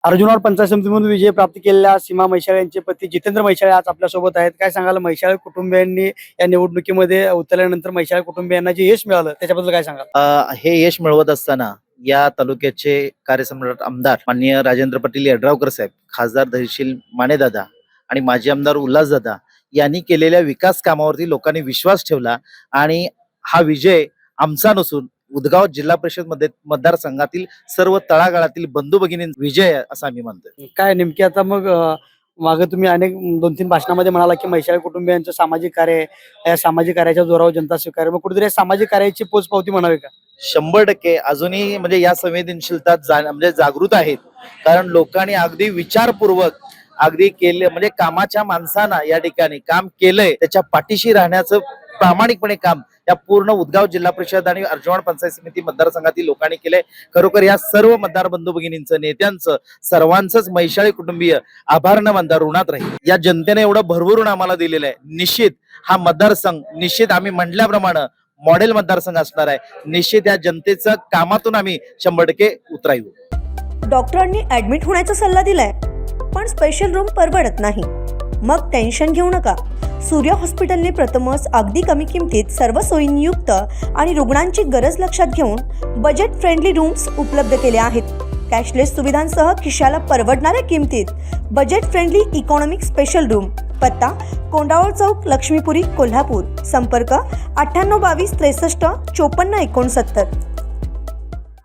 अर्जुनवाड पंचायत समितीमधून विजय प्राप्त केलेल्या सीमा मैशाळे यांचे पती जितेंद्र मैशाळे आज आपल्यासोबत आहेत. काय सांगाल, मैशाळे कुटुंबियांनी या निवडणुकीमध्ये उतरल्यानंतर मैशाळे कुटुंबियांना जे यश मिळालं त्याच्याबद्दल काय सांगाल? हे यश मिळवत असताना या तालुक्याचे कार्यसम्राट आमदार माननीय राजेंद्र पाटील यड्रावकर साहेब, खासदार धैर्यशील मानेदादा आणि माजी आमदार उल्हासदादा यांनी केलेल्या विकास कामावरती लोकांनी विश्वास ठेवला आणि हा विजय आमचा नसून उदगाव जिल्हा परिषद मध्ये मतदारसंघातील सर्व तळागाळातील बंधू भगिनींचा विजय आहे असं आम्ही मानतोय. काय नेमकी आता मग मागे तुम्ही अनेक 2-3 भाषणामध्ये म्हणाला की मैशाळे कुटुंबियांचं सामाजिक कार्य आहे, या सामाजिक कार्याच्या जोरावर जनता स्वीकार, मग कुठेतरी या सामाजिक कार्याची पोचपावती म्हणावी का? 100% अजूनही म्हणजे या संवेदनशीलता म्हणजे जागृत आहेत. कारण लोकांनी अगदी विचारपूर्वक अगदी केले, म्हणजे कामाच्या माणसांना या ठिकाणी काम केलंय त्याच्या पाठीशी राहण्याचं प्रामाणिकपणे काम या पूर्ण उदगाव जिल्हा परिषद आणि अर्जुनवाड पंचायत समिती मतदारसंघातील लोकांनी केलंय. खरोखर या सर्व मतदार बंधू भगिनींचं, नेत्यांचं, सर्वांचंच मैशाळे कुटुंबीय आभारनं मतदार ऋणात राहील. या जनतेने एवढं भरभरून आम्हाला दिलेलं आहे. निश्चित हा मतदारसंघ निश्चित आम्ही म्हटल्याप्रमाणे मॉडेल मतदारसंघ असणार आहे. निश्चित या जनतेचं कामातून आम्ही 100% उतरायू. डॉक्टरांनी ऍडमिट होण्याचा सल्ला दिलाय, पण स्पेशल रूम परवडत नाही. मग टेन्शन घेऊ नका. सूर्य हॉस्पिटलने प्रथमच अगदी कमी किमतीत सर्व सोयींयुक्त आणि रुग्णांची गरज लक्षात घेऊन बजेट फ्रेंडली रूम्स उपलब्ध केले आहेत. कॅशलेस सुविधांसह खिशाला परवडणाऱ्या किमतीत budget friendly economic special room. पत्ता कोंडावळ चौक, लक्ष्मीपुरी, कोल्हापूर. संपर्क 9822 63 54 69.